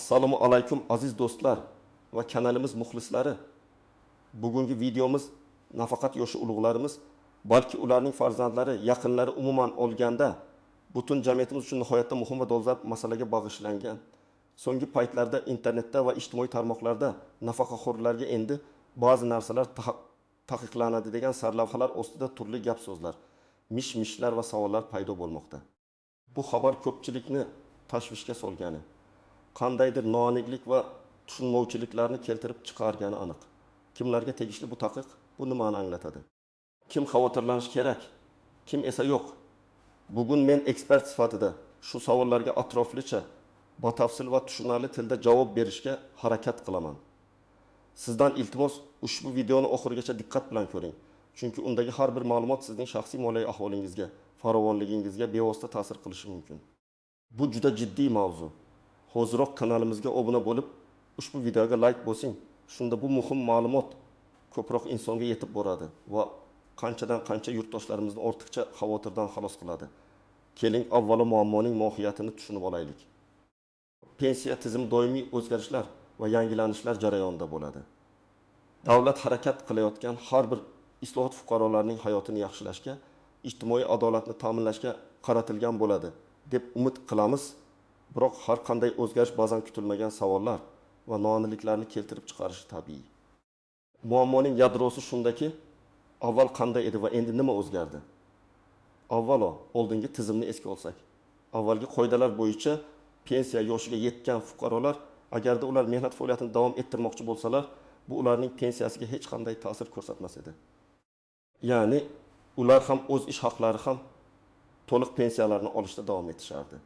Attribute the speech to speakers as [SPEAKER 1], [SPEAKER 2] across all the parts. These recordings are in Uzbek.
[SPEAKER 1] Assalomu alaykum aziz do'stlar va kanalimiz muxlislari. Bugungi videomiz nafaqat yoshi ulug'larimiz, balki ularning farzandlari, yaqinlari umuman olganda butun jamiyatimiz uchun nihoyatda muhim va dolzarb masalaga bag'ishlangan. So'nggi paytlarda internetda va ijtimoiy tarmoqlarda nafaqaxo'rlarga endi ba'zi narsalar taqiqlanadi degan sarlavhalar ostida turli gap so'zlar, mish-mishlar va savollar paydo bo'lmoqda. Bu xabar ko'pchilikni tashvishga solgani, qandaydir noaniqlik va tushunmovchiliklarni keltirib chiqargani aniq. Kimlarga tegishli bu taqiq? Bu nimani anglatadi? Kim xavotirlanishi kerak? Kim esa yo'q? Bugun men ekspert sifatida shu savollarga atroflicha, batafsil va tushunarli tilda javob berishga harakat qilaman. Sizdan iltimos ushbu videoni oxirigacha diqqat bilan ko'ring. Chunki undagi har bir ma'lumot sizning shaxsiy moliyaviy ahvolingizga, farovonligingizga bevosita ta'sir qilishi mumkin. Bu juda jiddiy mavzu. Hoziroq kanalimizga obuna bo'lib, ushbu videoga like bosing. Shunda bu muhim ma'lumot ko'proq insonga yetib boradi va qanchadan qancha yurtdoshlarimizni ortiqcha xavotirdan xalos qiladi. Keling, avvalo muammoning mohiyatini tushunib olaylik. Pensiya tizimi doimiy o'zgarishlar va yangilanishlar jarayonida bo'ladi. Davlat harakat qilayotgan har bir islohot fuqarolarning hayotini yaxshilashga, ijtimoiy adolatni ta'minlashga qaratilgan bo'ladi deb umid qilamiz. Biroq har qanday o'zgarish ba'zan kutilmagan savollar va noaniqliklarni keltirib chiqarishi tabiiy. Muammoning yadrosi shundaki, avval qanday edi va endi nima o'zgardi? Avvalo, oldingi tizimni esga olsak, avvalgi qoidalar bo'yicha pensiya yoshiga yetgan fuqarolar, agarda ular mehnat faoliyatini davom ettirmoqchi bo'lsalar, bu ularning pensiyasiga hech qanday ta'sir ko'rsatmas edi. Ya'ni ular ham o'z ish haqlari ham to'liq pensiyalarni olishda davom etishardi.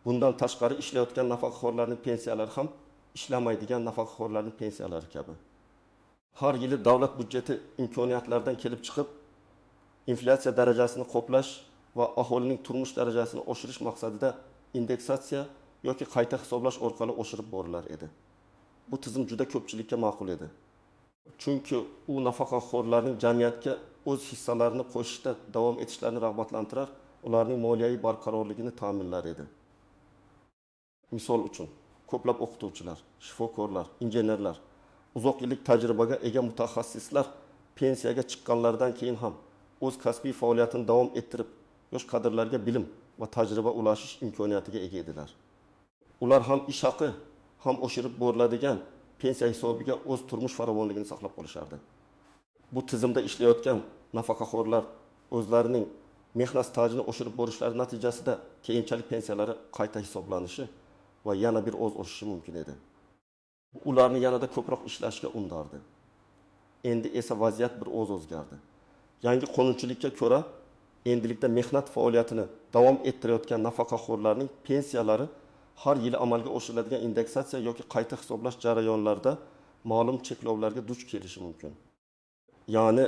[SPEAKER 1] Bundan tashqari ishlayotgan nafaqaxo'rlarning pensiyalari ham ishlamaydigan nafaqaxo'rlarning pensiyalari kabi. Har yili davlat budjeti imkoniyatlardan kelib chiqib, inflyatsiya darajasini qoplash va aholining turmush darajasini oshirish maqsadida indeksatsiya yoki qayta hisoblash orqali oshirib borilar edi. Bu tizim juda ko'pchilikka ma'qul edi. Chunki u nafaqaxo'rlarning jamiyatga o'z hissalarini qo'shishda davom etishlarini rag'batlantirar, ularning moliyaviy barqarorligini ta'minlar edi. Misol uchun, ko'plab o'qituvchilar, shifokorlar, injenerlar, uzoq yillik tajribaga ega mutaxassislar pensiyaga chiqqanlaridan keyin ham o'z kasbiy faoliyatini davom ettirib, yosh kadrlarga bilim va tajriba ulashish imkoniyatiga ega edilar. Ular ham ish haqi, ham oshirib boriladigan pensiya hisobiga o'z turmush farovonligini saqlab qolishardi. Bu tizimda ishlayotgan nafaqaxo'rlar o'zlarining mehnat stajini oshirib borishlari natijasida keyinchalik pensiyalari qayta hisoblanishi va yana bir oz oshishi mumkin edi. Ularni yanada ko'proq ishlashga undardi. Endi esa vaziyat bir oz o'zgardi. Yangi qonunchilikka ko'ra, endilikda mehnat faoliyatini davom ettirayotgan nafaqaxo'rlarning pensiyalari har yili amalga oshiriladigan indeksatsiya yoki qayta hisoblash jarayonlarida ma'lum cheklovlarga duch kelishi mumkin. Ya'ni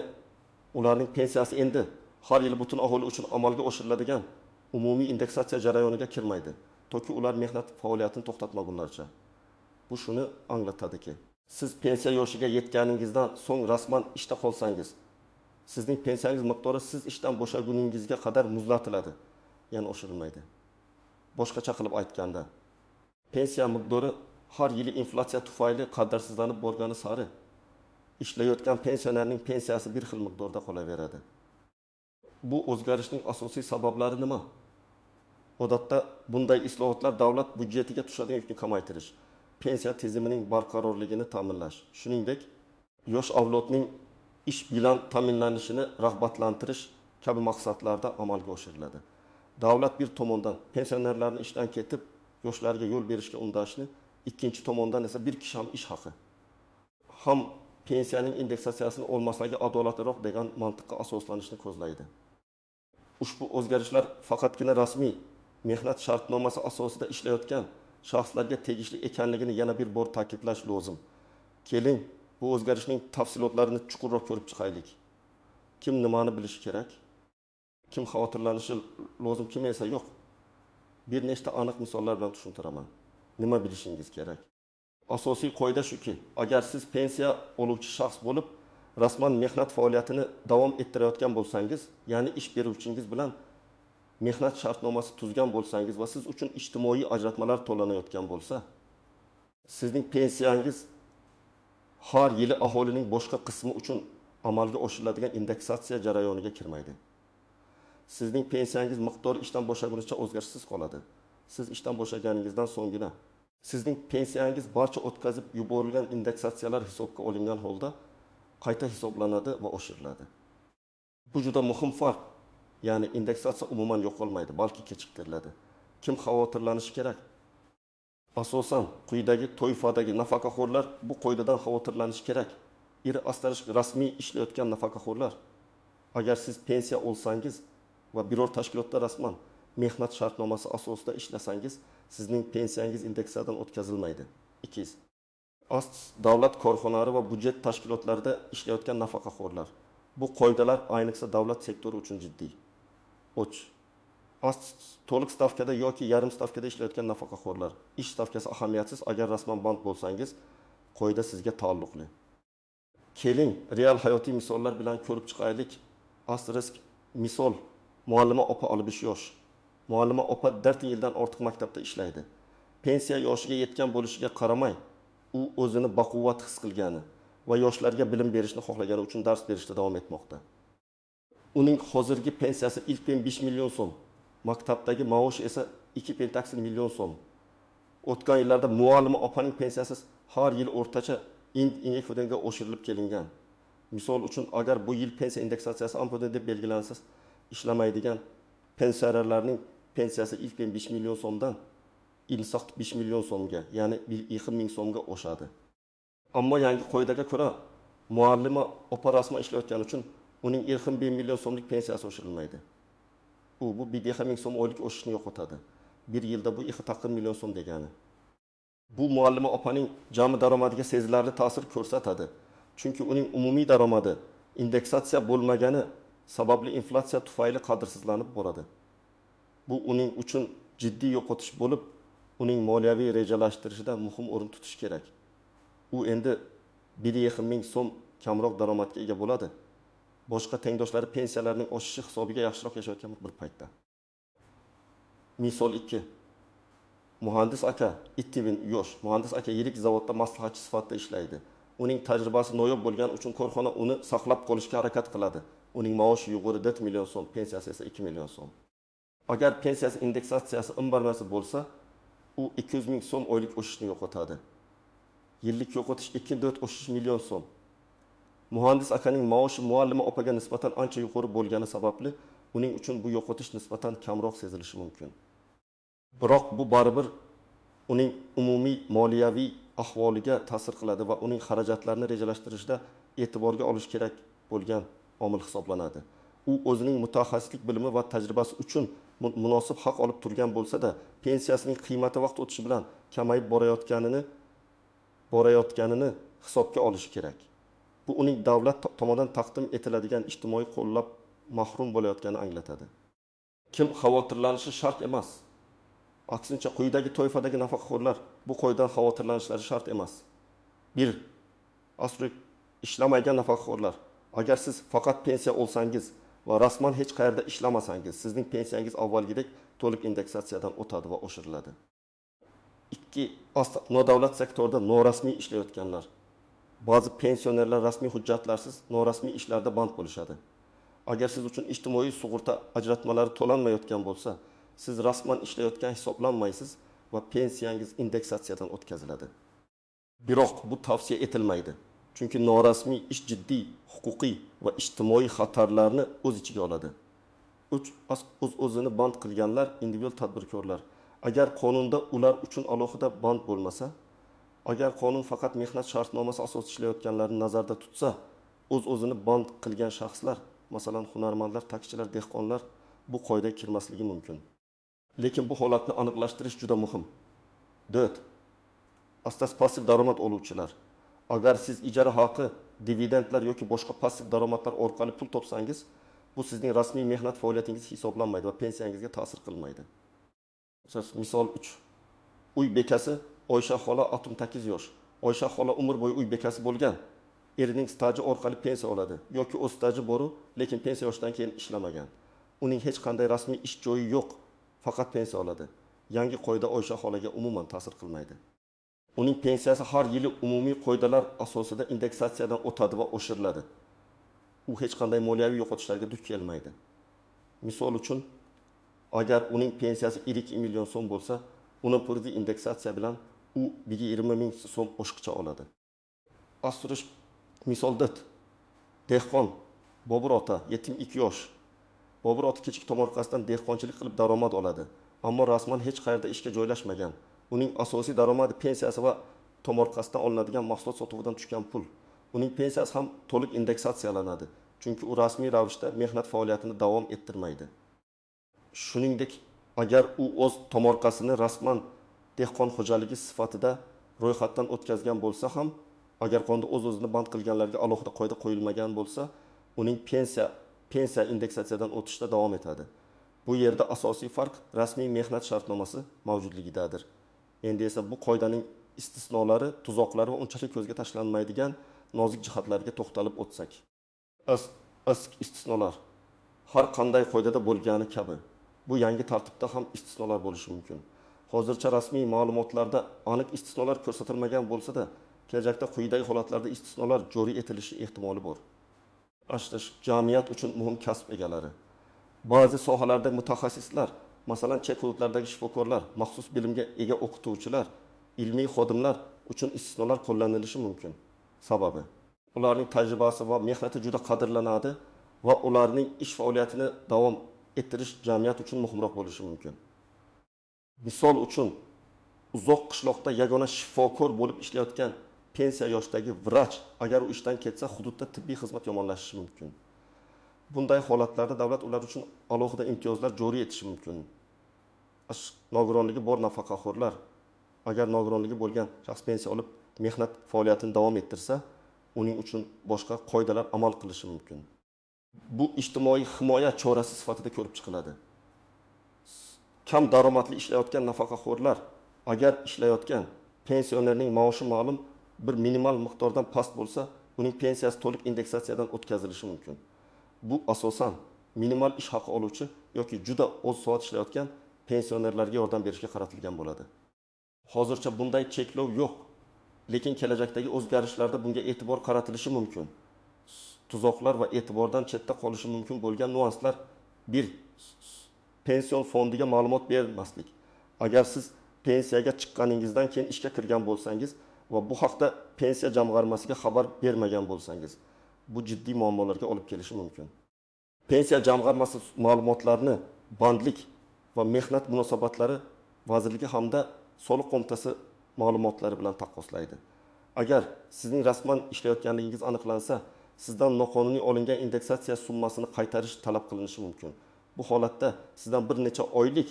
[SPEAKER 1] ularning pensiyasi endi har yili butun aholi uchun amalga oshiriladigan umumiy indeksatsiya jarayoniga kirmaydi, toki ular mehnat faoliyatini to'xtatmagunlaricha. Bu shuni anglatadiki, siz pensiya yoshiga yetganingizdan so'ng rasman ishda qolsangiz, sizning pensiyangiz miqdori siz ishdan bo'shaguningizga qadar muzlatiladi, ya'ni oshirilmaydi. Boshqacha qilib aytganda, pensiya miqdori har yili inflyatsiya tufayli qadrsizlanib borgani sari ishlayotgan pensionerning pensiyasi bir xil miqdorda qolaveradi. Bu o'zgarishning asosiy sabablari nima? Odatda bunday islohotlar davlat budjetiga tushadigan yukni kamaytirish, pensiya tizimining barqarorligini ta'minlash, shuningdek, yosh avlodning ish bilan ta'minlanishini rag'batlantirish kabi maqsadlarda amalga oshiriladi. Davlat bir tomondan pensionerlarni ishdan ketib, yoshlarga yo'l berishga undashni, ikkinchi tomondan esa bir kishi ham ish haqi, ham pensiyaning indeksatsiyasini olmasligi adolatliroq degan mantiqqa asoslanishni ko'zlaydi. Ushbu o'zgarishlar faqatgina rasmiy mehnat shartnomasi asosida ishlayotgan shaxslarga tegishli ekanligini yana bir bor ta'kidlash lozim. Keling, bu o'zgarishning tafsilotlarini chuqurroq ko'rib chiqaylik. Kim nimani bilishi kerak? Kim xavotirlanishi lozim, kim esa yo'q? Bir nechta aniq misollar bilan tushuntiraman. Nima bilishingiz kerak? Asosiy qoida shuki, agar siz pensiya oluvchi shaxs bo'lib, rasman mehnat faoliyatini davom ettirayotgan bo'lsangiz, ya'ni ish beruvchingiz bilan mehnat shartnomasi tuzgan bo'lsangiz va siz uchun ijtimoiy ajratmalar to'lanayotgan bo'lsa, Sizning pensiyangiz har yili aholining boshqa qismi uchun amalga oshiriladigan indeksatsiya jarayoniga kirmaydi. Sizning pensiyangiz miqdori ishdan bo'shagunicha o'zgarishsiz qoladi. Siz ishdan bo'shaganingizdan so'nggina sizning pensiyangiz barcha o'tkazib yuborilgan indeksatsiyalar hisobga olingan holda qayta hisoblanadi va oshiriladi. Bu juda muhim farq. Ya'ni indeksatsiya umuman yo'qolmaydi, balki kechiktiriladi. Kim xavotirlanishi kerak? Asosan quyidagi toifadagi nafaqaxo'rlar bu qoidadan xavotirlanishi kerak. Iri astarish rasmiy ishlayotgan nafaqaxo'rlar. Agar siz pensiya olsangiz va biror tashkilotda rasman mehnat shartnomasi asosida ishlasangiz, sizning pensiyangiz indeksiyadan o'tkazilmaydi. 2. Davlat korxonalari va budjet tashkilotlarida ishlayotgan nafaqaxo'rlar. Bu qoidalar ayniqsa davlat sektori uchun jiddiy. 3. To'liq stavkada yoki yarim stavkada ishlayotgan nafaqaxo'rlar. Ish stavkasi ahamiyatsiz, agar rasman band bo'lsangiz, qoida sizga taalluqli. Keling, real hayotiy misollar bilan ko'rib chiqaylik. Asterisk misol, muallima opa Olbish yosh. Muallima opa 4 yildan ortiq maktabda ishlaydi. Pensiya yoshiga yetgan bo'lishiga qaramay, u o'zini baquvvat his qilgani va yoshlarga bilim berishni xohlagani uchun dars berishda davom etmoqda. Uning hozirgi pensiyasi ilk 5 million so'm, maktabdagi maosh esa 2 pentaksi million so'm. O'tgan yillarda muallima opaning pensiyasi har yil o'rtacha indeksatsiyaga oshirilib kelingan. Misol uchun, agar bu yil pensiya indeksatsiyasi ampode deb belgilansa, ishlamaydigan pensionerlarning pensiyasi ilk 5 million so'mdan ilsaq 5 million so'mga, ya'ni 1 ming so'mga oshadi. Ammo yangi qoidaga ko'ra, muallima opa rasman ishlayotgani uchun uning 1 million so'mlik pensiyasi oshirilmaydi. Bu 1 ming so'm oylik oshishni yo'qotadi. Bir yilda bu 2 million so'm degani. Bu muallima opaning jami daromadiga sezilarli ta'sir ko'rsatadi. Chunki uning umumiy daromadi indeksatsiya bo'lmagani sababli inflyatsiya tufayli qadrsizlanib boradi. Bu uning uchun jiddiy yo'qotish bo'lib, uning moliyaviy rejalashtirishida muhim o'rin tutishi kerak. U endi 1 ming so'm kamroq daromadga ega bo'ladi. Boshqa tengdoshlari pensiyalarining oshishi hisobiga yaxshiroq yashayotgan bir paytda. Misol 2. Muhandis aka 2 yosh. Muhandis aka yirik zavodda maslahatchi sifatida ishlaydi. Uning tajribasi noyob bo'lgani uchun korxona uni saqlab qolishga harakat qiladi. Uning maoshi yuqori 4 million so'm, pensiyasi esa 2 million so'm. Agar pensiyasi indeksatsiyasi inbarmasi bo'lsa, u 200 ming so'm oylik o'shishni yo'qotadi. Yillik yo'qotish 2-4 o'shish million so'm. Muhandis akaning maoshi muallima opaga nisbatan ancha yuqori bo'lgani sababli uning uchun bu yo'qotish nisbatan kamroq sezilishi mumkin. Biroq bu baribir uning umumiy moliyaviy ahvoliga ta'sir qiladi va uning xarajatlarini rejalashtirishda e'tiborga olish kerak bo'lgan omil hisoblanadi. U o'zining mutaxassislik bilimi va tajribasi uchun munosib haq olib turgan bo'lsa-da, pensiyasining qiymati vaqt o'tishi bilan kamayib borayotganini hisobga olishi kerak. Bu uning davlat tomonidan taqdim etiladigan ijtimoiy qo'llab mahrum bo'layotganini anglatadi. Kim xavotirlanishi shart emas. Aksincha, quyidagi toifadagi nafaqaxo'rlar bu qoidadan xavotirlanishlari shart emas. 1. Asli ishlamaydigan nafaqaxo'rlar. Agar siz faqat pensiya olsangiz va rasman hech qayerda ishlamasangiz, sizning pensiyangiz avvalgidek to'liq indeksatsiyadan o'tadi va oshiriladi. 2. Nodavlat sektorda norasmiy ishlayotganlar. Ba'zi pensionerlar rasmiy hujjatlarsiz norasmiy ishlarda band bo'lishadi. Agar siz uchun ijtimoiy sug'urta ajratmalari to'lanmayotgan bo'lsa, siz rasman ishlayotgan hisoblanmaysiz va pensiyangiz indeksatsiyadan o'tkaziladi. Biroq bu tavsiya etilmaydi. Chunki norasmiy ish jiddiy huquqiy va ijtimoiy xatarlarni o'z ichiga oladi. 3. O'zini band qilganlar individual tadbirkorlar. Agar qonunda ular uchun alohida band bo'lmasa, agar qonun faqat mehnat shartnomasi asosida ishlayotganlarni nazarda tutsa, o'zini band qilgan shaxslar, masalan hunarmandlar, taksichilar, dehqonlar bu qoidaga kirmasligi mumkin. Lekin bu holatni aniqlashtirish juda muhim. 4. Passiv daromad oluvchilar. Agar siz ijara haqi, dividendlar yoki boshqa passiv daromadlar orqali pul topsangiz, bu sizning rasmiy mehnat faoliyatingiz hisoblanmaydi va pensiyangizga ta'sir qilmaydi. Misol 3. Uy bekasi Oysha xola 68 yosh. Oysha xola umr bo'yi uy bekasi bo'lgan. Erining staji orqali pensiya oladi yoki o'z staji bor, lekin pensiya yoshidan keyin ishlamagan. Uning hech qanday rasmiy ish joyi yo'q, faqat pensiya oladi. Yangi qoida Oysha xolaga umuman ta'sir qilmaydi. uning pensiyasi har yili umumiy qoidalar asosida indeksatsiyadan o'tadi va oshiriladi. U hech qanday moliyaviy yo'qotishlarga duch kelmaydi. Misol uchun, agar uning pensiyasi 2 million so'm bo'lsa, uni purdi indeksatsiya bilan u 120 ming so'm oshiqcha oladi. Asturish misolda dehqon Bobur ota 72 yosh. Bobur ota kichik tomorqasidan dehqonchilik qilib daromad oladi, ammo rasman hech qayerda ishga joylashmagan. Uning asosiy daromadi pensiyasi va tomorqasidan olinadigan mahsulot sotuvidan tushgan pul. Uning pensiyasi ham to'liq indeksatsiyalanadi, chunki u rasmiy ravishda mehnat faoliyatini davom ettirmaydi. Shuningdek, agar u o'z tomorqasini rasman dehqon xo'jaligi sifatida ro'yxatdan o'tkazgan bo'lsa ham, agar qonunda o'z-o'zini band qilganlarga alohida qoida qo'yilmagan bo'lsa, uning pensiya indeksatsiyadan o'tishda davom etadi. Bu yerda asosiy farq rasmiy mehnat shartnomasi mavjudligidadir. Endi esa bu qoidaning istisnolari, tuzoqlari va unchalik ko'zga tashlanmaydigan nozik jihatlarga to'xtalib o'tsak. Istisnolar har qanday qoidada bo'lgani kabi bu yangi tartibda ham istisnolar bo'lishi mumkin. Hozircha rasmiy ma'lumotlarda aniq istisnolar ko'rsatilmagan bo'lsa-da, kelajakda quyidagi holatlarda istisnolar joriy etilishi ehtimoli bor. Jamiyat uchun muhim kasb egalari. Ba'zi sohalarda mutaxassislar, masalan, chet hududlardagi shifokorlar, maxsus bilimga ega o'qituvchilar, ilmiy xodimlar uchun istisnolar qo'llanilishi mumkin. Sababi, ularning tajribasi va mehnati juda qadrlanadi va ularning ish faoliyatini davom ettirish jamiyat uchun muhimroq bo'lishi mumkin. Misol uchun, uzoq qishloqda yagona shifokor bo'lib ishlayotgan pensiya yoshidagi vrach agar u ishdan ketsa, hududda tibbiy xizmat yomonlashishi mumkin. Bunday holatlarda davlat ular uchun alohida imtiyozlar joriy etishi mumkin. Nogironligi bor nafaqaxo'rlar agar nogironligi bo'lgan shaxs pensiya olib mehnat faoliyatini davom ettirsa, uning uchun boshqa qoidalar amal qilishi mumkin. Bu ijtimoiy himoya chorasi sifatida ko'rib chiqiladi. Kam daromadli ishlayotgan nafaqaxo'rlar agar ishlayotgan pensionerning maoshi ma'lum bir minimal miqdordan past bo'lsa, uning pensiyasi to'liq indeksatsiyadan o'tkazilishi mumkin. Bu asosan minimal ish haqi oluvchi yoki juda oz soat ishlayotgan pensionerlarga yordam berishga qaratilgan bo'ladi. Hozircha bunday cheklov yo'q, lekin kelajakdagi o'zgarishlarda bunga e'tibor qaratilishi mumkin. Tuzoqlar va e'tibordan chetda qolishi mumkin bo'lgan nuanslar: 1. Pension fondiga ma'lumot bermaslik. Agar siz pensiyaga chiqqaningizdan keyin ishga kirgan bo'lsangiz va bu haqda pensiya jamg'armasiga xabar bermagan bo'lsangiz, bu jiddiy muammolarga olib kelishi mumkin. Pensiya jamg'armasi ma'lumotlarni bandlik va mehnat munosabatlari vazirligi hamda soliq qo'mitasi ma'lumotlari bilan taqqoslaydi. Agar sizning rasman ishlayotganligingiz aniqlansa, sizdan noqonuniy olingan indeksatsiya summasini qaytarish talab qilinishi mumkin. Bu holatda sizdan bir necha oylik,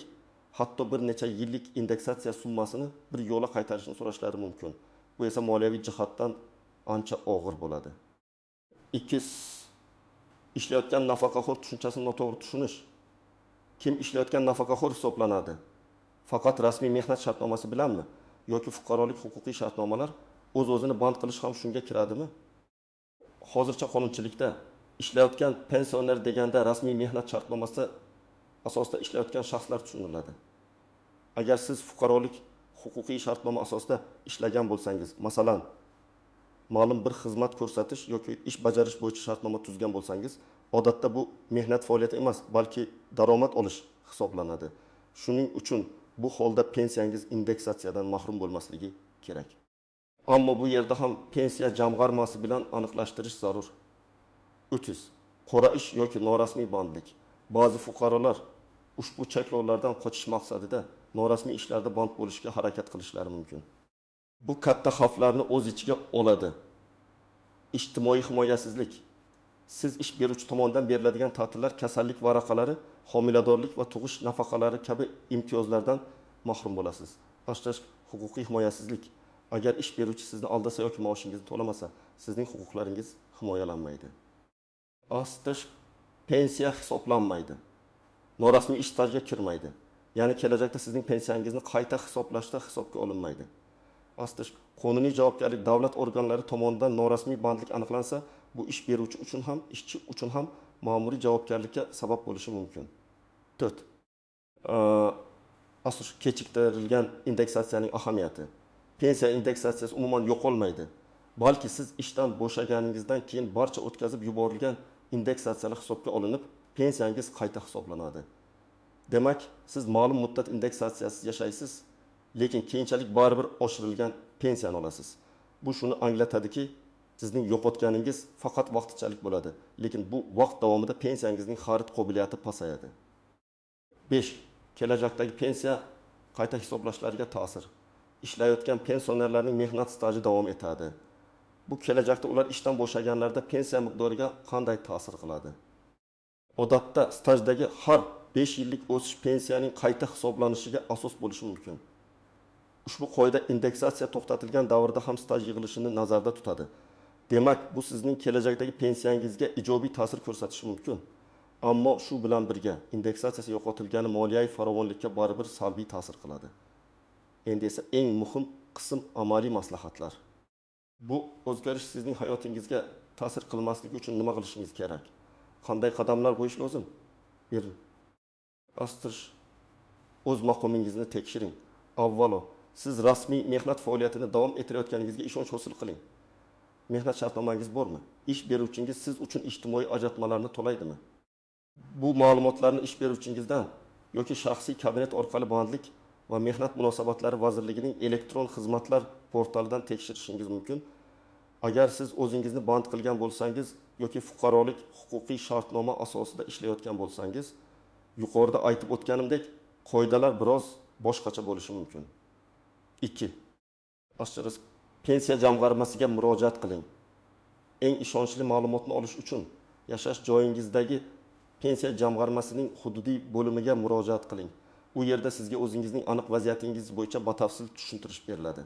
[SPEAKER 1] hatto bir necha yillik indeksatsiya summasini bir yo'la qaytarishni so'rashlari mumkin. Bu esa moliyaviy jihatdan ancha og'ir bo'ladi. 2. Ishlayotgan nafaqaxo'r tushunchasini noto'g'ri tushunish. Kim ishlayotgan nafaqaxo'r hisoblanadi? Faqat rasmiy mehnat shartnomasi bilanmi yoki fuqarolik huquqiy shartnomalar o'z-o'zini band qilish ham shunga kiradimi? Hozircha qonunchilikda ishlayotgan pensioner deganda rasmiy mehnat shartnomasi asosida ishlayotgan shaxslar tushuniladi. Agar siz fuqarolik huquqiy shartnoma asosida ishlagan bo'lsangiz, masalan, ma'lum bir xizmat ko'rsatish yoki ish bajarish bo'yicha shartnoma tuzgan bo'lsangiz, odatda bu mehnat faoliyati emas, balki daromad olish hisoblanadi. Shuning uchun bu holda pensiyangiz indeksatsiyadan mahrum bo'lmasligi kerak. Ammo bu yerda ham pensiya jamg'armasi bilan aniqlashtirish zarur. 3. Qora ish yoki norasmiy bandlik. Ba'zi fuqarolar ushbu cheklovlardan qochish maqsadida norasmiy ishlarda band bo'lishga harakat qilishlari mumkin. Bu katta xavflarni o'z ichiga oladi. Ijtimoiy himoyasizlik. Siz ish beruvchi tomonidan beriladigan ta'tillar, kasallik varaqalari, homiladorlik va tug'ish nafaqalari kabi imtiyozlardan mahrum bo'lasiz. Huquqiy himoyasizlik. Agar ish beruvchi sizni aldasa yoki maoshingizni to'lamasa, sizning huquqlaringiz himoyalanmaydi. Pensiya hisoblanmaydi. Norasmiy ish stajiga kirmaydi. Ya'ni kelajakda sizning pensiyangizni qayta hisoblashda hisobga olinmaydi. Qonuniy javobgarlik davlat organlari tomonidan norasmiy bandlik aniqlansa, bu ish beruvchi uchun ham, ishchi uchun ham ma'muriy javobgarlikka sabab bo'lishi mumkin. 4. Kechiktirilgan indeksatsiyaning ahamiyati. pensiya indeksatsiyasi umuman yo'qolmaydi. Balki siz ishdan bo'shaganingizdan keyin barcha o'tkazib yuborilgan indeksatsiyalar hisobga olinib, pensiyangiz qayta hisoblanadi. Demak, siz ma'lum muddat indeksatsiyasiz yashaysiz, lekin keyinchalik baribir oshirilgan pensiyani olasiz. Bu shuni anglatadiki, sizning yo'qotganingiz faqat vaqtinchalik bo'ladi, lekin bu vaqt davomida pensiyangizning xarid qobiliyati pasayadi. 5. Kelajakdagi pensiya qayta hisoblashlariga ta'sir. Ishlayotgan pensionerlarning mehnat staji davom etadi. Bu kelajakda ular ishdan bo'shaganlarda pensiya miqdoriga qanday ta'sir qiladi? Odatda stajdagi har 5 yillik o'sish pensiyaning qayta hisoblanishiga asos bo'lishi mumkin. Ushbu qoida indeksatsiya to'xtatilgan davrda ham staj yig'ilishini nazarda tutadi. Demak, bu sizning kelajakdagi pensiyangizga ijobiy ta'sir ko'rsatishi mumkin. Ammo shu bilan birga indeksatsiya yo'qotilgani moliyaviy farovonlikka baribir salbiy ta'sir qiladi. Endi esa eng muhim qism amaliy maslahatlar. Bu o'zgarish sizning hayotingizga ta'sir qilmasligi uchun nima qilishingiz kerak? Qanday qadamlar qo'yish lozim? 1. Astirish. O'z maqomingizni tekshiring. Avvalo, siz rasmiy mehnat faoliyatini davom ettirayotganingizga ishonch hosil qiling. Mehnat shartnomangiz bormi? Ish beruvchingiz siz uchun ijtimoiy ajratmalarni to'laydimi? Bu ma'lumotlarni ish beruvchingizdan yoki shaxsiy kabinet orqali bandlik va mehnat munosabatlari vazirligining elektron xizmatlar portalidan tekshirishingiz mumkin. Agar siz o'zingizni band qilgan bo'lsangiz yoki fuqarolik huquqiy shartnoma asosida ishlayotgan bo'lsangiz, yuqorida aytib o'tganimdek, qoidalar biroz boshqacha bo'lishi mumkin. 2. Pensiya jamg'armasiga murojaat qiling. Eng ishonchli ma'lumotni olish uchun yashash joyingizdagi pensiya jamg'armasining hududiy bo'limiga murojaat qiling. U yerda sizga o'zingizning aniq vaziyatingiz bo'yicha batafsil tushuntirish beriladi.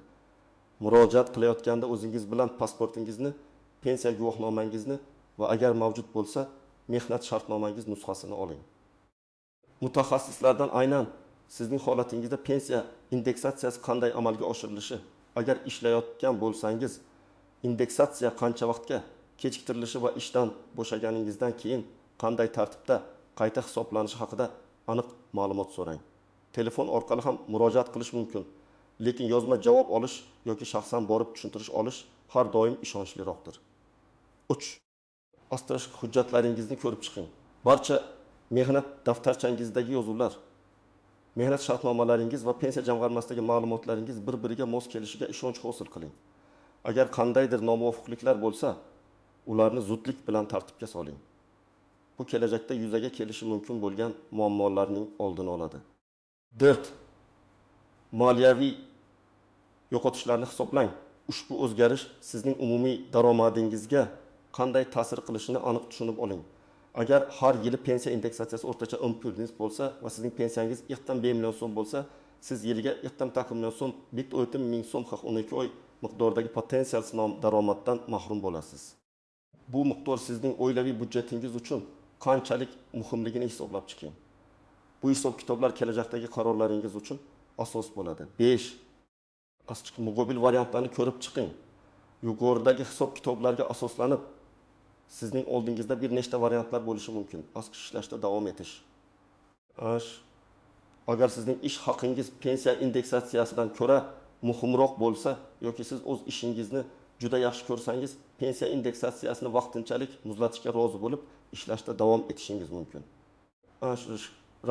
[SPEAKER 1] Murojaat qilayotganda o'zingiz bilan pasportingizni, pensiya guvohnomangizni va agar mavjud bo'lsa, mehnat shartnomangiz nusxasini oling. Mutaxassislardan aynan sizning holatingizda pensiya indeksatsiyasi qanday amalga oshirilishi, agar ishlayotgan bo'lsangiz, indeksatsiya qancha vaqtga kechiktirilishi va ishdan bo'shaganingizdan keyin qanday tartibda qayta hisoblanishi haqida aniq ma'lumot so'rang. Telefon orqali ham murojaat qilish mumkin, lekin yozma javob olish yoki shaxsan borib tushuntirish olish har doim ishonchliroqdir. 3. Astirish hujjatlaringizni ko'rib chiqing. Barcha mehnat daftarchangizdagi yozuvlar, mehnat shartnomalaringiz va pensiya jamg'armasidagi ma'lumotlaringiz bir-biriga mos kelishiga ishonch hosil qiling. Agar qandaydir nomuvofiqliklar bo'lsa, ularni zudlik bilan tartibga soling. Bu kelajakda yuzaga kelishi mumkin bo'lgan muammolarning oldini oladi. 4. Moliyaviy yo'qotishlarni hisoblang. Ushbu o'zgarish sizning umumiy daromadingizga qanday ta'sir qilishini aniq tushunib oling. Agar har yili pensiya indeksatsiyasi o'rtacha 10% bo'lsa va sizning pensiyangiz 1,5 million so'm bo'lsa, siz yiliga 1,5 million so'm, 1,5 ming so'm 12 oy miqdordagi potensial daromaddan mahrum bo'lasiz. Bu miqdor sizning oilaviy budjetingiz uchun qanchalik muhimligini hisoblab chiqing. Bu hisob-kitoblar kelajakdagi qarorlaringiz uchun asos bo'ladi. 5. Muqobil variantlarni ko'rib chiqing. Yuqoridagi hisob-kitoblarga asoslanib, sizning oldingizda bir nechta variantlar bo'lishi mumkin. Asqish ishlashda davom etish. Agar sizning ish haqingiz pensiya indeksatsiyasidan ko'ra muhimroq bo'lsa yoki siz o'z ishingizni juda yaxshi ko'rsangiz, pensiya indeksatsiyasini vaqtinchalik muzlatishga rozi bo'lib, ishlashda davom etishingiz mumkin.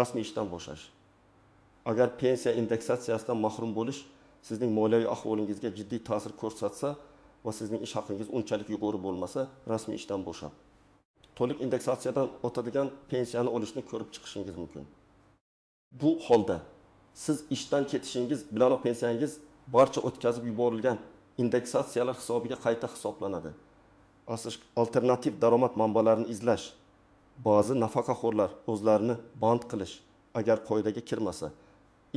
[SPEAKER 1] Rasmiy ishdan bo'shash. Agar pensiya indeksatsiyasidan mahrum bo'lish sizning moliyaviy ahvolingizga jiddiy ta'sir ko'rsatsa va sizning ish haqingiz unchalik yuqori bo'lmasa, rasmiy ishdan bo'shab, to'liq indeksatsiyadan o'tadigan pensiyani olishni ko'rib chiqishingiz mumkin. Bu holda siz ishdan ketishingiz bilan pensiyangiz barcha o'tkazib yuborilgan indeksatsiyalar hisobiga qayta hisoblanadi. Alternativ daromad manbalarini izlash, ba'zi nafaqaxo'rlar o'zlarini band qilish, agar qoidaga kirmasa,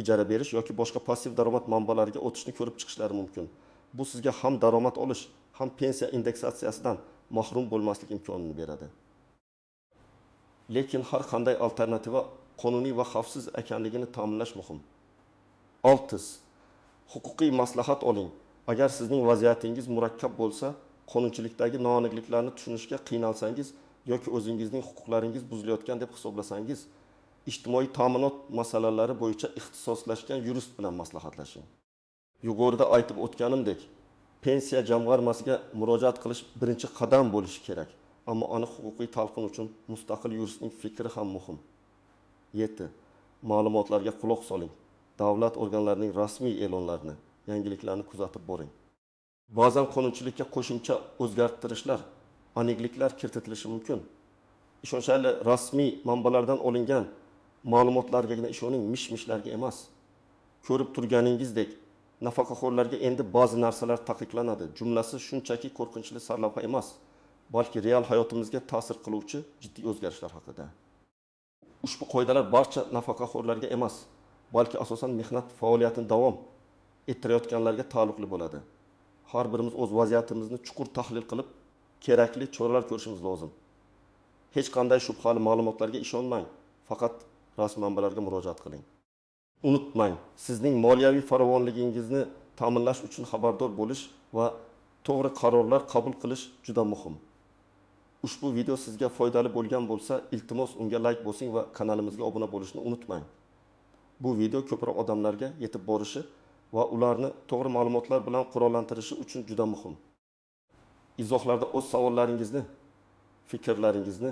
[SPEAKER 1] ijara berish yoki boshqa passiv daromad manbalariga o'tishni ko'rib chiqishlari mumkin. Bu sizga ham daromad olish, ham pensiya indeksatsiyasidan mahrum bo'lmaslik imkonini beradi. Lekin har qanday alternativa qonuniy va xavfsiz ekanligini ta'minlash muhim. 6. Huquqiy maslahat oling. Agar sizning vaziyatingiz murakkab bo'lsa, qonunchilikdagi noaniqliklarni tushunishga qiynalsangiz yoki o'zingizning huquqlaringiz buzilayotgan deb hisoblasangiz, ijtimoiy ta'minot masalalari bo'yicha ixtisoslashgan yurist bilan maslahatlashing. Yuqorida aytib o'tganimdek, pensiya jamg'armasiga murojaat qilish birinchi qadam bo'lishi kerak. Ammo aniq huquqiy talqin uchun mustaqil yuristning fikri ham muhim. 7. Ma'lumotlarga quloq soling. Davlat organlarining rasmiy e'lonlarini, yangiliklarni kuzatib boring. Ba'zan qonunchilikka qo'shimcha o'zgartirishlar, aniqliklar kiritilishi mumkin. Ishonchli rasmiy manbalardan olingan ma'lumotlarga ishoning, mish-mishlarga emas. Ko'rib turganingizdek, nafaqaxo'rlarga endi ba'zi narsalar taqiqlanadi. Jumlasi shunchaki qo'rqinchli sarlavha emas, balki real hayotimizga ta'sir qiluvchi jiddiy o'zgarishlar haqida. Ushbu qoidalar barcha nafaqaxo'rlarga emas, balki asosan mehnat faoliyatini davom ettirayotganlarga taalluqli bo'ladi. Har birimiz o'z vaziyatimizni chuqur tahlil qilib, kerakli choralar ko'rishimiz lozim. Hech qanday shubhali ma'lumotlarga ishonmang, faqat rasmiy manbalarga murojaat qiling. Unutmang, sizning moliyaviy farovonligingizni ta'minlash uchun xabardor bo'lish va to'g'ri qarorlar qabul qilish juda muhim. Ushbu video sizga foydali bo'lgan bo'lsa, iltimos unga like bosing va kanalimizga obuna bo'lishni unutmang. Bu video ko'proq odamlarga yetib borishi va ularni to'g'ri ma'lumotlar bilan qurollantirishi uchun juda muhim. Izohlarda o'z savollaringizni, fikrlaringizni,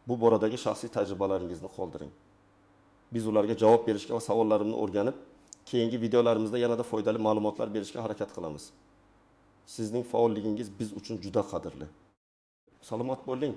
[SPEAKER 1] bu boradagi shaxsiy tajribalaringizni qoldiring. Biz ularga javob berishga va savollarimni o'rganib, keyingi videolarimizda yanada foydali ma'lumotlar berishga harakat qilamiz. Sizning faolligingiz biz uchun juda qadrli. Salomat bo'ling.